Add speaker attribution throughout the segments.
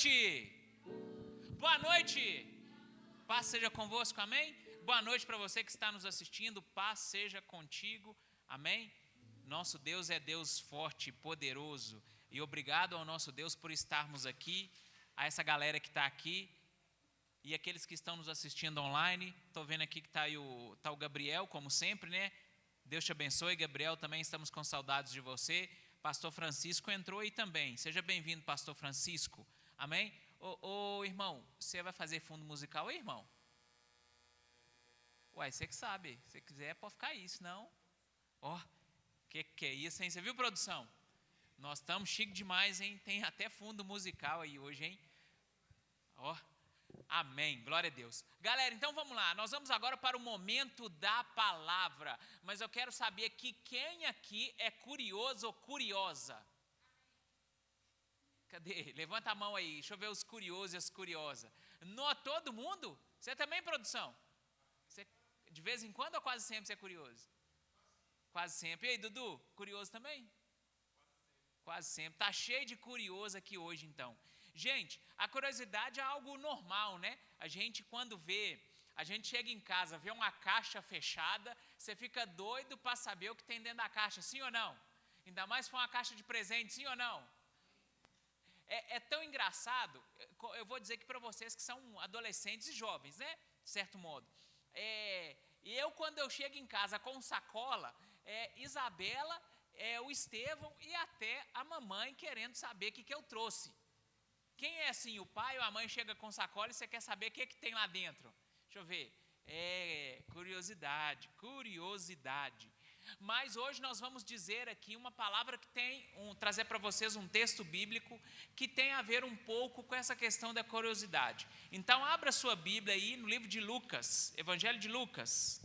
Speaker 1: noite. Boa noite. Paz seja convosco, amém? Boa noite para você que está nos assistindo. Paz seja contigo, amém? Nosso Deus é Deus forte e poderoso. E obrigado ao nosso Deus por estarmos aqui, a essa galera que está aqui e aqueles que estão nos assistindo online. Estou vendo aqui que está o Gabriel, como sempre, né? Deus te abençoe, Gabriel, também estamos com saudades de você. Pastor Francisco entrou aí também. Seja bem-vindo, Pastor Francisco. Amém? Ô irmão, você vai fazer fundo musical aí, irmão? Uai, você que sabe. Se você quiser, pode ficar aí, senão... Ó, que é isso, hein? Você viu, produção? Nós estamos chique demais, hein? Tem até fundo musical aí hoje, hein? Ó, amém, glória a Deus. Galera, então vamos lá. Nós vamos agora para o momento da palavra. Mas eu quero saber aqui, quem aqui é curioso ou curiosa? Cadê? Levanta a mão aí, deixa eu ver os curiosos e as curiosas. Não todo mundo? Você também, produção? Você, de vez em quando ou quase sempre você é curioso? Quase sempre. E aí, Dudu, curioso também? Quase sempre. Está cheio de curioso aqui hoje, então. Gente, a curiosidade é algo normal, né? A gente, quando a gente chega em casa, vê uma caixa fechada, você fica doido para saber o que tem dentro da caixa, sim ou não? Ainda mais se for uma caixa de presente, sim ou não? É tão engraçado, eu vou dizer que para vocês que são adolescentes e jovens, né? De certo modo. E eu, quando eu chego em casa com sacola, Isabela, o Estevão e até a mamãe querendo saber o que eu trouxe. Quem é assim, o pai ou a mãe chega com sacola e você quer saber o que tem lá dentro? Deixa eu ver. Curiosidade. Mas hoje nós vamos dizer aqui uma palavra que trazer para vocês um texto bíblico que tem a ver um pouco com essa questão da curiosidade. Então abra sua Bíblia aí no livro de Lucas, Evangelho de Lucas.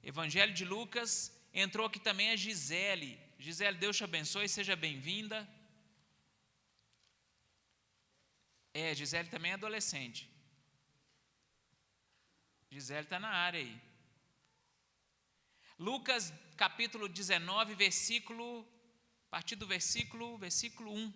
Speaker 1: Evangelho de Lucas, entrou aqui também a Gisele. Gisele, Deus te abençoe, seja bem-vinda. Gisele também é adolescente. Gisele está na área aí. Lucas capítulo 19, a partir do versículo 1.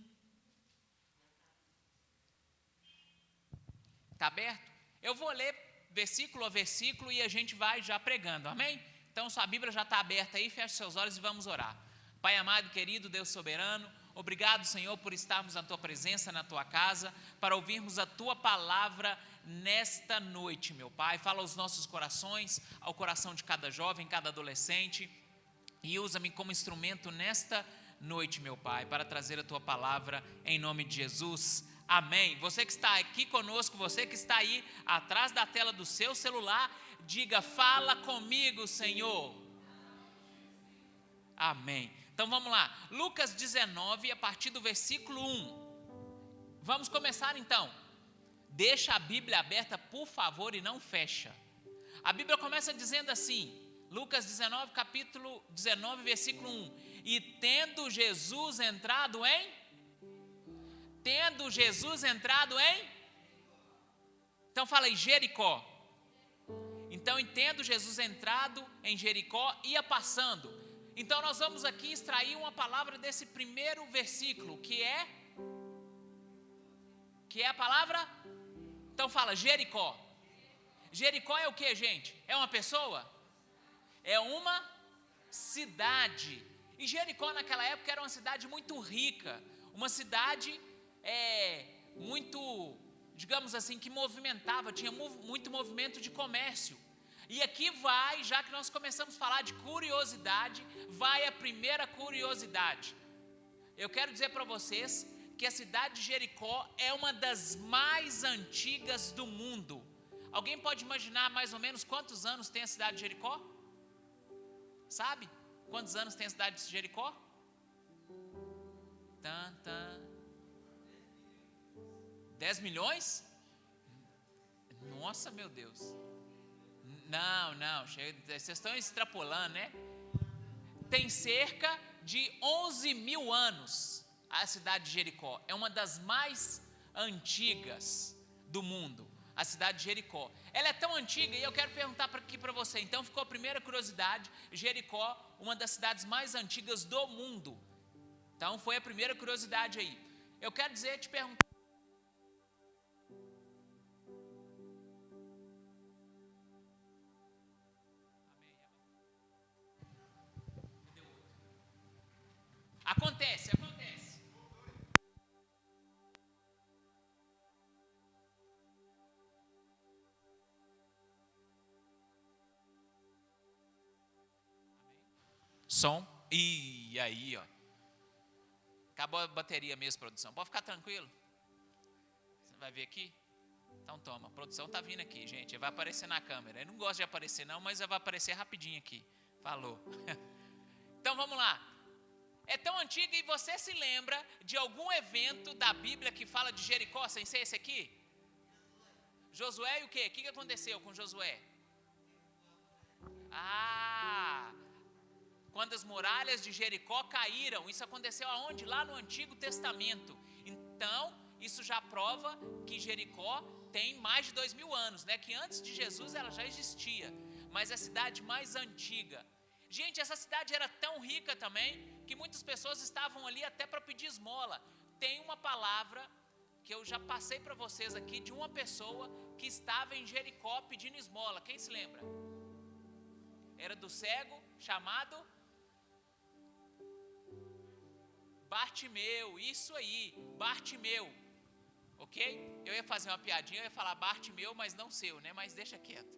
Speaker 1: Está aberto? Eu vou ler versículo a versículo e a gente vai já pregando, amém? Então sua Bíblia já está aberta aí, feche seus olhos e vamos orar. Pai amado e querido, Deus soberano, obrigado, Senhor, por estarmos na Tua presença, na Tua casa, para ouvirmos a Tua palavra nesta noite, meu Pai. Fala aos nossos corações, ao coração de cada jovem, cada adolescente, e usa-me como instrumento nesta noite, meu Pai, para trazer a Tua palavra em nome de Jesus. Amém. Você que está aqui conosco, você que está aí atrás da tela do seu celular, diga: fala comigo, Senhor. Amém. Então vamos lá, Lucas 19, a partir do versículo 1. Vamos começar então. Deixa a Bíblia aberta, por favor, e não fecha. A Bíblia começa dizendo assim, Lucas 19, capítulo 19, versículo 1. E tendo Jesus entrado em? Então fala aí, Jericó. Então, tendo Jesus entrado em Jericó, ia passando. Então nós vamos aqui extrair uma palavra desse primeiro versículo, que é a palavra, então fala Jericó. Jericó é o que, gente? É uma pessoa? É uma cidade. E Jericó naquela época era uma cidade muito rica, uma cidade muito, digamos assim, que movimentava, tinha muito movimento de comércio. E aqui vai, já que nós começamos a falar de curiosidade, vai a primeira curiosidade. Eu quero dizer para vocês que a cidade de Jericó é uma das mais antigas do mundo. Alguém pode imaginar mais ou menos quantos anos tem a cidade de Jericó? Sabe? Quantos anos tem a cidade de Jericó? 10 milhões? Nossa, meu Deus. Não, vocês estão extrapolando, né? Tem cerca de 11 mil anos a cidade de Jericó. É uma das mais antigas do mundo, a cidade de Jericó. Ela é tão antiga, e eu quero perguntar aqui para você. Então ficou a primeira curiosidade, Jericó, uma das cidades mais antigas do mundo. Então foi a primeira curiosidade aí. Eu quero te perguntar Acontece. Som. E aí, ó. Acabou a bateria mesmo, produção. Pode ficar tranquilo. Você vai ver aqui? Então toma, a produção tá vindo aqui, gente. Vai aparecer na câmera. Eu não gosto de aparecer não, mas vai aparecer rapidinho aqui. Falou. Então vamos lá. É tão antiga e você se lembra de algum evento da Bíblia que fala de Jericó, sem ser esse aqui? Josué e o quê? O que aconteceu com Josué? Quando as muralhas de Jericó caíram. Isso aconteceu aonde? Lá no Antigo Testamento. Então, isso já prova que Jericó tem mais de 2000 anos, né? Que antes de Jesus ela já existia. Mas é a cidade mais antiga. Gente, essa cidade era tão rica também que muitas pessoas estavam ali até para pedir esmola. Tem uma palavra que eu já passei para vocês aqui de uma pessoa que estava em Jericó pedindo esmola. Quem se lembra? Era do cego chamado Bartimeu. Isso aí, Bartimeu. Ok? Eu ia fazer uma piadinha, eu ia falar Bartimeu, mas não seu, né? Mas deixa quieto.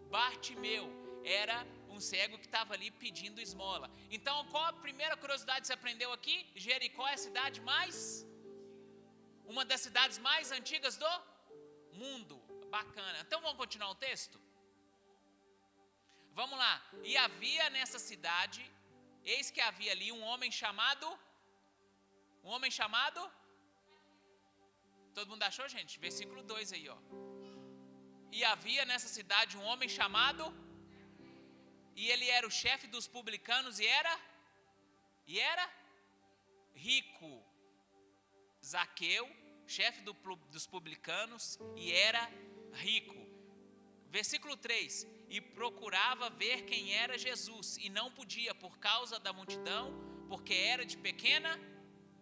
Speaker 1: Bartimeu era um cego que estava ali pedindo esmola. Então, qual a primeira curiosidade que você aprendeu aqui? Jericó é a cidade uma das cidades mais antigas do mundo. Bacana. Então, vamos continuar o texto? Vamos lá. E havia nessa cidade, eis que havia ali um homem chamado... Todo mundo achou, gente? Versículo 2 aí, ó. E havia nessa cidade um homem chamado... E ele era o chefe dos publicanos e era rico. Zaqueu, chefe dos publicanos e era rico. Versículo 3. E procurava ver quem era Jesus e não podia por causa da multidão, porque era de pequena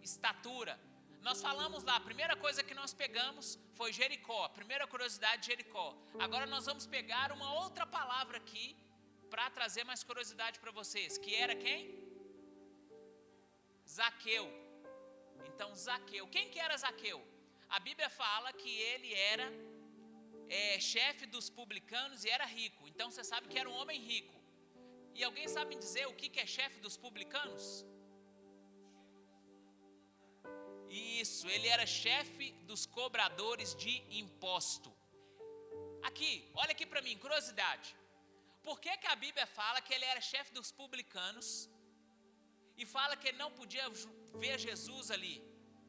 Speaker 1: estatura. Nós falamos lá, a primeira coisa que nós pegamos foi Jericó, a primeira curiosidade de Jericó. Agora nós vamos pegar uma outra palavra aqui para trazer mais curiosidade para vocês, que era quem? Zaqueu. Então Zaqueu, quem que era Zaqueu? A Bíblia fala que ele era chefe dos publicanos e era rico. Então você sabe que era um homem rico. E alguém sabe me dizer o que é chefe dos publicanos? Isso, ele era chefe dos cobradores de imposto. Aqui, olha aqui para mim, curiosidade. Por que a Bíblia fala que ele era chefe dos publicanos e fala que ele não podia ver Jesus ali,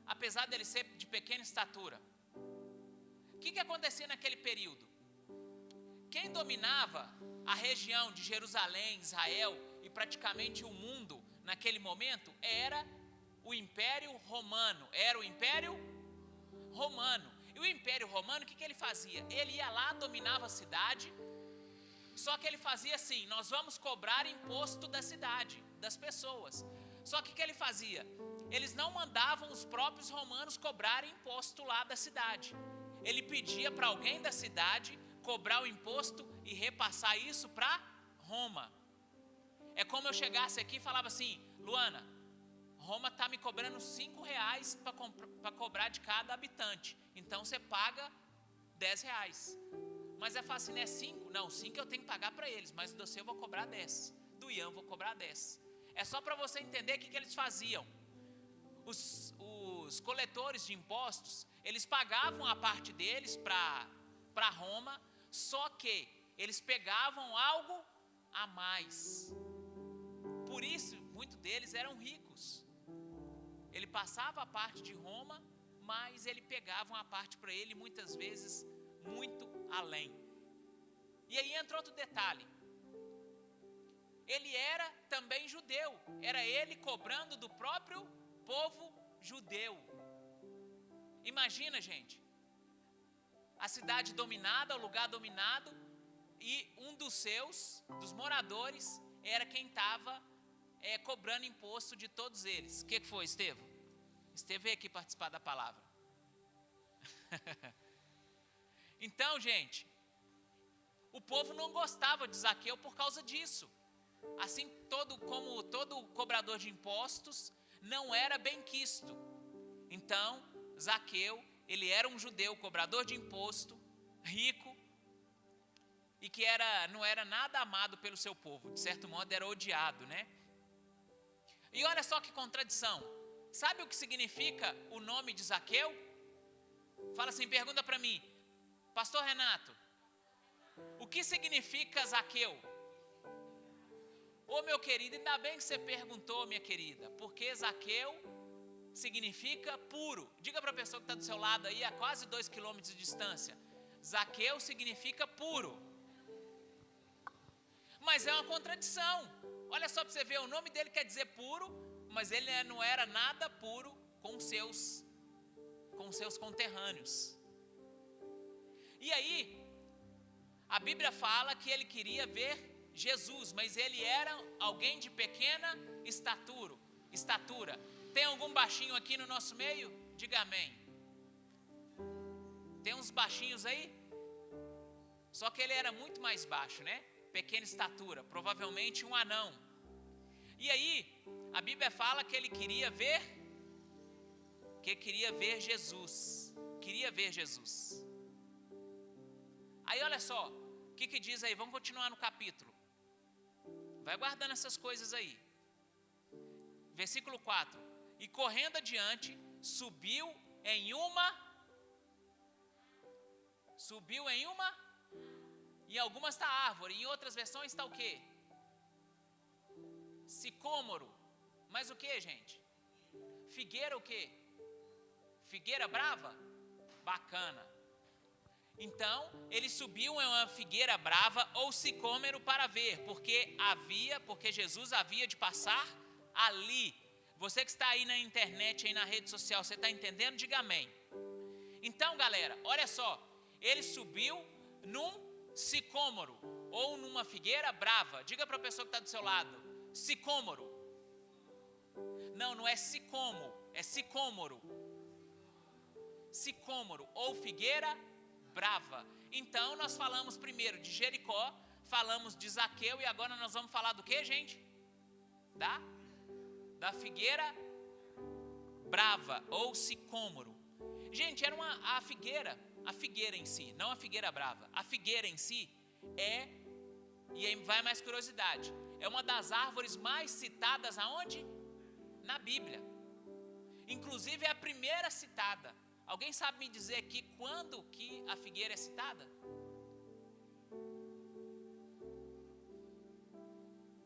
Speaker 1: apesar dele ser de pequena estatura? O que acontecia naquele período? Quem dominava a região de Jerusalém, Israel e praticamente o mundo naquele momento era o Império Romano. Era o Império Romano. E o Império Romano, o que ele fazia? Ele ia lá, dominava a cidade. Só que ele fazia assim: nós vamos cobrar imposto da cidade, das pessoas. Só que o que ele fazia? Eles não mandavam os próprios romanos cobrarem imposto lá da cidade. Ele pedia para alguém da cidade cobrar o imposto e repassar isso para Roma. É como eu chegasse aqui e falava assim: Luana, Roma está me cobrando R$5 para cobrar de cada habitante. Então você paga R$10. Mas é fácil, né? 5? Não, 5 eu tenho que pagar para eles, mas do seu eu vou cobrar 10. Do Ian eu vou cobrar 10. É só para você entender o que eles faziam. Os coletores de impostos, eles pagavam a parte deles para Roma, só que eles pegavam algo a mais. Por isso, muitos deles eram ricos. Ele passava a parte de Roma, mas ele pegava uma parte para ele, muitas vezes muito além. E aí entra outro detalhe. Ele era também judeu. Era ele cobrando do próprio povo judeu. Imagina, gente. A cidade dominada, o lugar dominado, e um dos moradores, era quem estava cobrando imposto de todos eles. O que foi, Estevão? Estevão veio aqui participar da palavra. Então, gente, o povo não gostava de Zaqueu por causa disso. Assim como todo cobrador de impostos não era bem quisto. Então, Zaqueu, ele era um judeu, cobrador de imposto, rico, e que não era nada amado pelo seu povo. De certo modo, era odiado, né? E olha só que contradição. Sabe o que significa o nome de Zaqueu? Fala assim, pergunta para mim, Pastor Renato, o que significa Zaqueu? Ô meu querido, ainda bem que você perguntou, minha querida, porque Zaqueu significa puro. Diga para a pessoa que está do seu lado aí, a quase 2 quilômetros de distância, Zaqueu significa puro. Mas é uma contradição. Olha só para você ver, o nome dele quer dizer puro, mas ele não era nada puro com seus conterrâneos. E aí, a Bíblia fala que ele queria ver Jesus, mas ele era alguém de pequena estatura. Tem algum baixinho aqui no nosso meio? Diga amém. Tem uns baixinhos aí? Só que ele era muito mais baixo, né? Pequena estatura, provavelmente um anão. E aí, a Bíblia fala que ele queria ver Jesus. Queria ver Jesus. Aí olha só, o que diz aí? Vamos continuar no capítulo. Vai guardando essas coisas aí. Versículo 4. E correndo adiante, subiu em algumas está árvore, em outras versões está o quê? Sicômoro. Mas o que, gente? Figueira o quê? Figueira brava? Bacana. Então, ele subiu em uma figueira brava ou sicômoro para ver, porque Jesus havia de passar ali. Você que está aí na internet, aí na rede social, você está entendendo? Diga amém. Então, galera, olha só, ele subiu num sicômoro ou numa figueira brava. Diga para a pessoa que está do seu lado, sicômoro. Não é sicômo, é sicômoro. Sicômoro ou figueira brava. Então nós falamos primeiro de Jericó, falamos de Zaqueu e agora nós vamos falar do que, gente? Da figueira brava ou sicômoro. Gente, era a figueira em si, não a figueira brava. A figueira em si e aí vai mais curiosidade, é uma das árvores mais citadas aonde? Na Bíblia. Inclusive é a primeira citada. Alguém sabe me dizer aqui quando que a figueira é citada?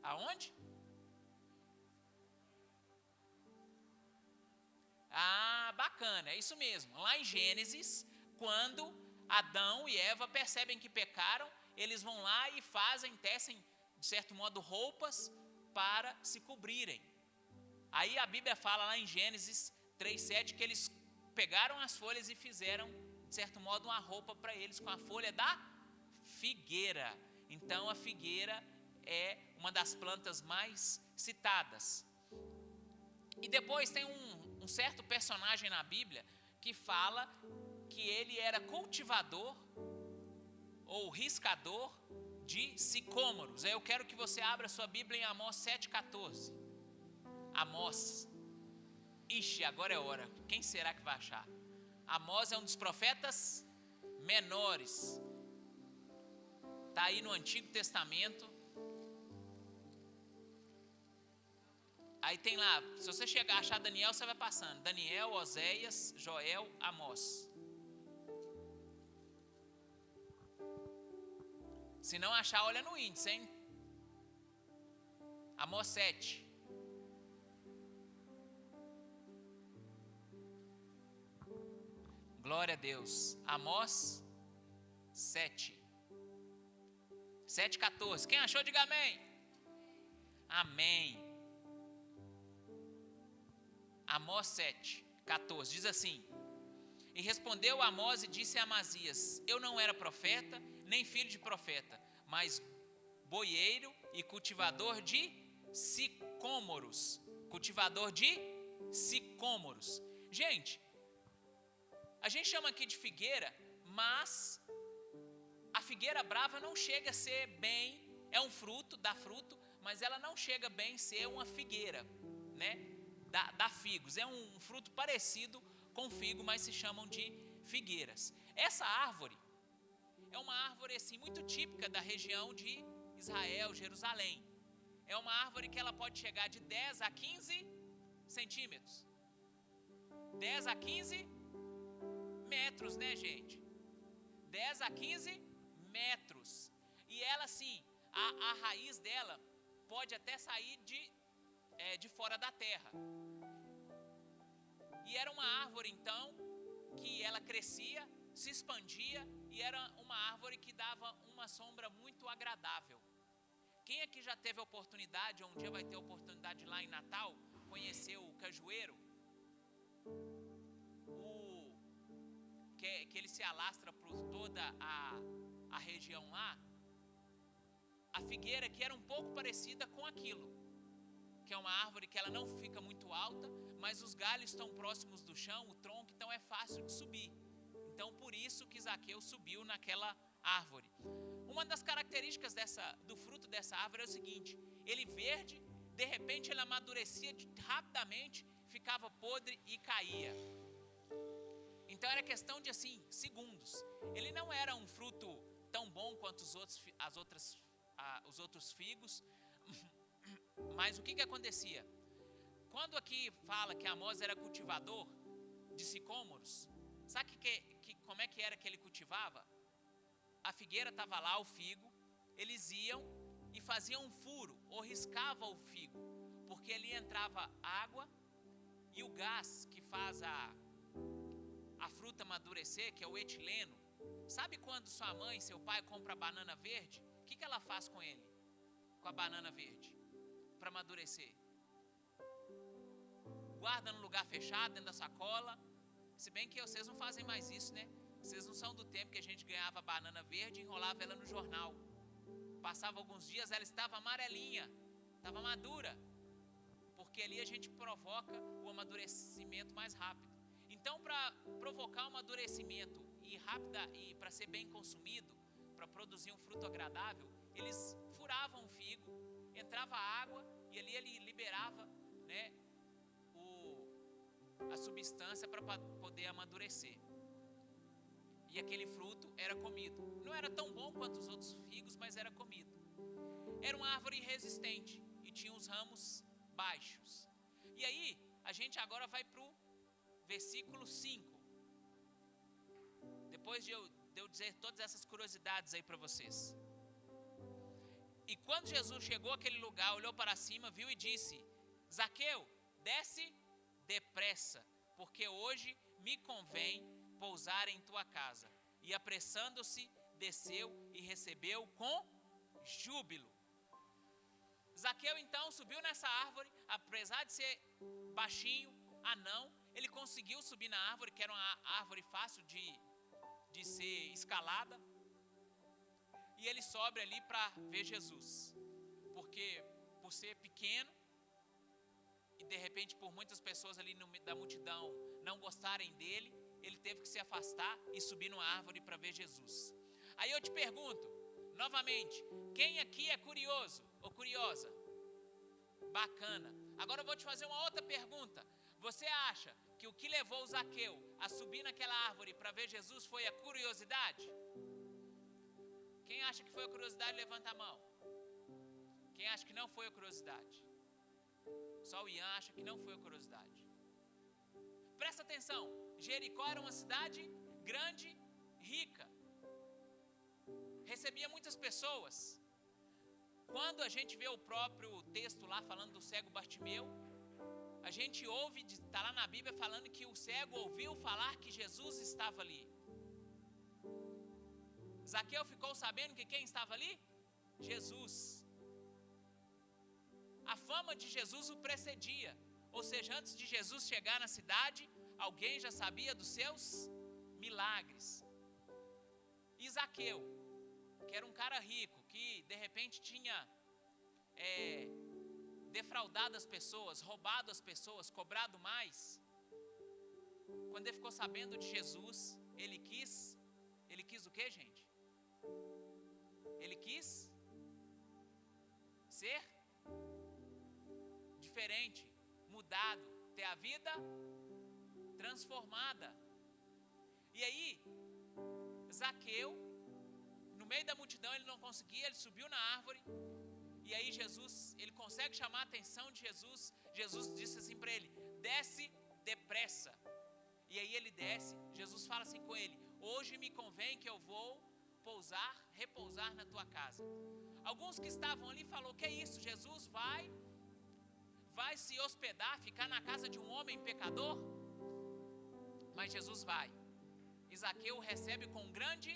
Speaker 1: Aonde? Bacana, é isso mesmo. Lá em Gênesis, quando Adão e Eva percebem que pecaram, eles vão lá e tecem, de certo modo, roupas para se cobrirem. Aí a Bíblia fala lá em Gênesis 3:7 que eles pegaram as folhas e fizeram, de certo modo, uma roupa para eles com a folha da figueira. Então a figueira é uma das plantas mais citadas. E depois tem um certo personagem na Bíblia que fala que ele era cultivador ou riscador de sicômoros. Aí eu quero que você abra sua Bíblia em Amós 7,14. Amós. Ixi, agora é hora. Quem será que vai achar? Amós é um dos profetas menores. Está aí no Antigo Testamento. Aí tem lá, se você chegar a achar Daniel, você vai passando. Daniel, Oséias, Joel, Amós. Se não achar, olha no índice, hein? Amós 7. Glória a Deus. Amós 7. 7,14. Quem achou, diga amém. Amém. Amós 7,14. Diz assim: E respondeu Amós e disse a Amazias: Eu não era profeta, nem filho de profeta, mas boieiro e cultivador de sicômoros. Cultivador de sicômoros. Gente, a gente chama aqui de figueira, mas a figueira brava não chega a ser bem, é um fruto, dá fruto, mas ela não chega bem a ser uma figueira, né? dá figos. É um fruto parecido com figo, mas se chamam de figueiras. Essa árvore é uma árvore assim, muito típica da região de Israel, Jerusalém. É uma árvore que ela pode chegar de 10 a 15 centímetros. 10 a 15 metros, né, gente? 10 a 15 metros. E ela, assim, a raiz dela pode até sair de fora da terra. E era uma árvore, então, que ela crescia, se expandia, e era uma árvore que dava uma sombra muito agradável. Quem aqui já teve a oportunidade, ou um dia vai ter a oportunidade lá em Natal, conhecer o cajueiro? Que ele se alastra por toda a região lá. A figueira que era um pouco parecida com aquilo, que é uma árvore que ela não fica muito alta, mas os galhos estão próximos do chão, o tronco, então é fácil de subir. Então por isso que Zaqueu subiu naquela árvore. Uma das características do fruto dessa árvore é o seguinte: ele verde, de repente ele amadurecia rapidamente, ficava podre e caía. Então era questão de assim, segundos. Ele não era um fruto tão bom quanto os outros figos. Mas o que acontecia? Quando aqui fala que Amós era cultivador de sicômoros, sabe como é que era que ele cultivava? A figueira estava lá, o figo, eles iam e faziam um furo, ou riscavam o figo, porque ali entrava água e o gás que faz a fruta amadurecer, que é o etileno. Sabe quando sua mãe, seu pai compra banana verde? O que ela faz com ele? Com a banana verde? Para amadurecer? Guarda no lugar fechado, dentro da sacola. Se bem que vocês não fazem mais isso, né? Vocês não são do tempo que a gente ganhava banana verde e enrolava ela no jornal. Passava alguns dias, ela estava amarelinha, estava madura, porque ali a gente provoca o amadurecimento mais rápido. Então, para provocar um amadurecimento e para ser bem consumido, para produzir um fruto agradável, eles furavam o figo, entrava água e ali ele liberava, né, a substância para poder amadurecer. E aquele fruto era comido. Não era tão bom quanto os outros figos, mas era comido. Era uma árvore resistente e tinha os ramos baixos. E aí, a gente agora vai para o versículo 5. Depois de eu dizer todas essas curiosidades aí para vocês. E quando Jesus chegou àquele lugar, olhou para cima, viu e disse: Zaqueu, desce depressa, porque hoje me convém pousar em tua casa. E apressando-se, desceu e recebeu com júbilo. Zaqueu então subiu nessa árvore, apesar de ser baixinho, anão, ele conseguiu subir na árvore, que era uma árvore fácil de ser escalada. E ele sobe ali para ver Jesus, porque por ser pequeno, e de repente por muitas pessoas ali da multidão não gostarem dele, ele teve que se afastar e subir numa árvore para ver Jesus. Aí eu te pergunto, novamente, quem aqui é curioso ou curiosa? Bacana. Agora eu vou te fazer uma outra pergunta. Você acha que o que levou o Zaqueu a subir naquela árvore para ver Jesus foi a curiosidade? Quem acha que foi a curiosidade, levanta a mão. Quem acha que não foi a curiosidade? Só o Ian acha que não foi a curiosidade. Presta atenção, Jericó era uma cidade grande, rica, recebia muitas pessoas. Quando a gente vê o próprio texto lá falando do cego Bartimeu, a gente ouve, está lá na Bíblia falando que o cego ouviu falar que Jesus estava ali. Zaqueu ficou sabendo que quem estava ali? Jesus. A fama de Jesus o precedia. Ou seja, antes de Jesus chegar na cidade, alguém já sabia dos seus milagres. E Zaqueu, que era um cara rico, que de repente tinha defraudado as pessoas, roubado as pessoas, cobrado mais. Quando ele ficou sabendo de Jesus, ele quis o quê, gente? Ele quis ser diferente, mudado. ter a vida transformada. E aí, Zaqueu, no meio da multidão, ele não conseguia, ele subiu na árvore. E aí Jesus, ele consegue chamar a atenção de Jesus. Jesus disse assim para ele: desce depressa. E aí ele desce. Jesus fala assim com ele: hoje me convém que eu vou repousar na tua casa. Alguns que estavam ali falaram: que é isso? Jesus vai se hospedar, ficar na casa de um homem pecador? Mas Jesus vai. E Zaqueu recebe com grande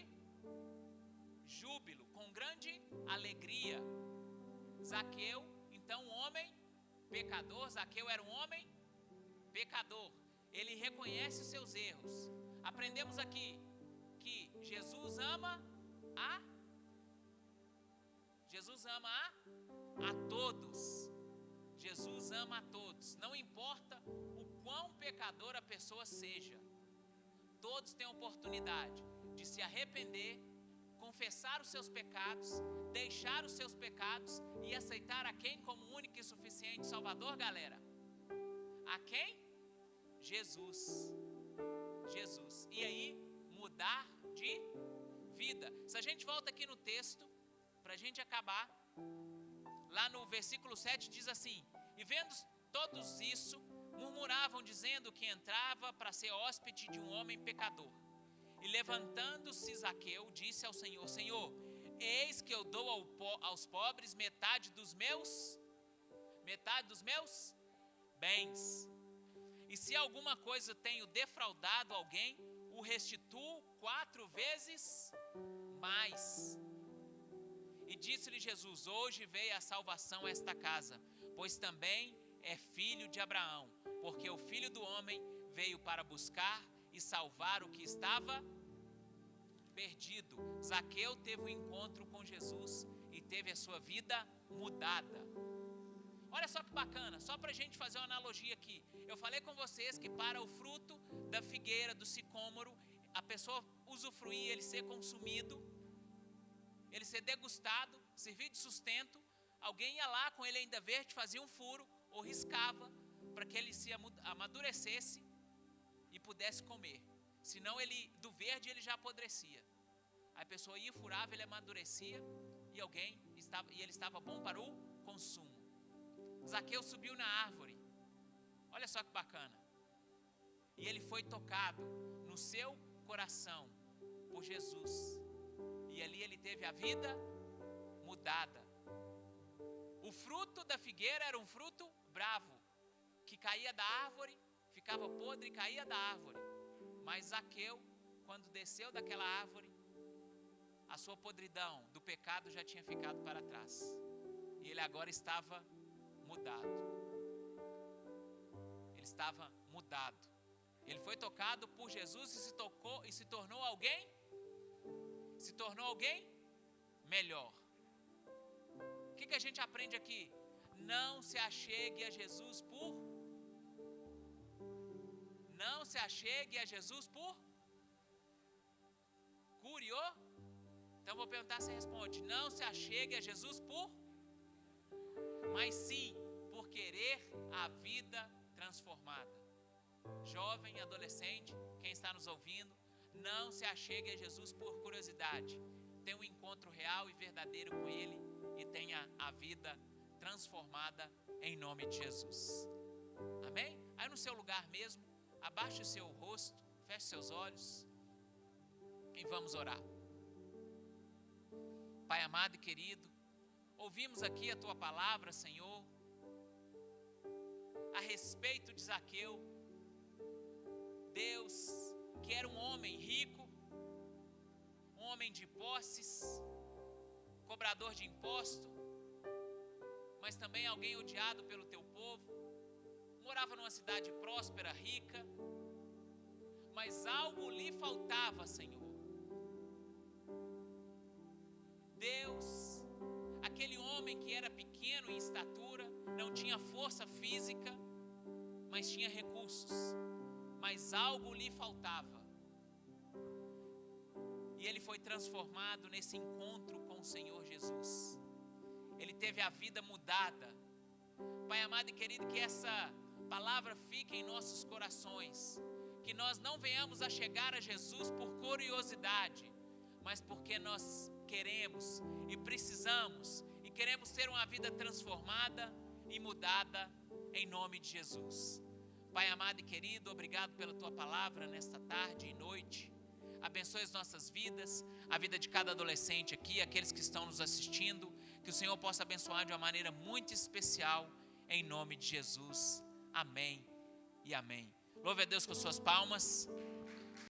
Speaker 1: júbilo, com grande alegria. Zaqueu, então um homem pecador, Zaqueu era um homem pecador. Ele reconhece os seus erros. Aprendemos aqui que Jesus ama a todos. Jesus ama a todos. Não importa o quão pecador a pessoa seja. Todos têm a oportunidade de se arrepender, confessar os seus pecados, deixar os seus pecados e aceitar a quem como único e suficiente Salvador, galera? A quem? Jesus. Jesus. E aí, mudar de vida. Se a gente volta aqui no texto, para a gente acabar, lá no versículo 7 diz assim: e vendo todos isso, murmuravam dizendo que entrava para ser hóspede de um homem pecador. E levantando-se Zaqueu, disse ao Senhor: Senhor, eis que eu dou aos pobres metade dos meus bens. E se alguma coisa tenho defraudado alguém, o restituo 4 vezes mais. E disse-lhe Jesus: hoje veio a salvação a esta casa, pois também é filho de Abraão, porque o Filho do Homem veio para buscar e salvar o que estava perdido. Zaqueu teve um encontro com Jesus e teve a sua vida mudada. Olha só que bacana, só para a gente fazer uma analogia aqui. Eu falei com vocês que para o fruto da figueira, do sicômoro, a pessoa usufruir, ele ser consumido, ele ser degustado, servir de sustento, alguém ia lá com ele ainda verde, fazia um furo ou riscava para que ele se amadurecesse e pudesse comer. Senão ele, do verde, ele já apodrecia. A pessoa ia, furava, ele amadurecia e ele estava bom para o consumo. Zaqueu subiu na árvore. Olha só que bacana. E ele foi tocado no seu coração por Jesus. E ali ele teve a vida mudada. O fruto da figueira era um fruto bravo, que caía da árvore, ficava podre e caía da árvore. Mas Zaqueu, quando desceu daquela árvore, a sua podridão do pecado já tinha ficado para trás. E ele agora estava mudado. Ele estava mudado. Ele foi tocado por Jesus e se tornou alguém? Se tornou alguém melhor. O que a gente aprende aqui? Não se achegue a Jesus por... Não se achegue a Jesus por... Então vou perguntar, você responde: não se achegue a Jesus por... mas sim por querer a vida transformada. Jovem, adolescente, quem está nos ouvindo, não se achegue a Jesus por curiosidade. Tenha um encontro real e verdadeiro com Ele e tenha a vida transformada em nome de Jesus. Amém? Aí no seu lugar mesmo, abaixe o seu rosto, feche seus olhos e vamos orar. Pai amado e querido, ouvimos aqui a Tua palavra, Senhor, a respeito de Zaqueu. Deus, que era um homem rico, um homem de posses, cobrador de imposto, mas também alguém odiado pelo Teu povo, morava numa cidade próspera, rica, mas algo lhe faltava, Senhor. Deus, aquele homem que era pequeno em estatura, não tinha força física, mas tinha recursos, mas algo lhe faltava. E ele foi transformado nesse encontro com o Senhor Jesus. Ele teve a vida mudada. Pai amado e querido, que essa palavra fique em nossos corações, que nós não venhamos a chegar a Jesus por curiosidade, mas porque nós queremos e precisamos e queremos ter uma vida transformada e mudada em nome de Jesus. Pai amado e querido, obrigado pela tua palavra nesta tarde e noite. Abençoe as nossas vidas, a vida de cada adolescente aqui, aqueles que estão nos assistindo, que o Senhor possa abençoar de uma maneira muito especial em nome de Jesus. Amém e amém. Louve a Deus com suas palmas.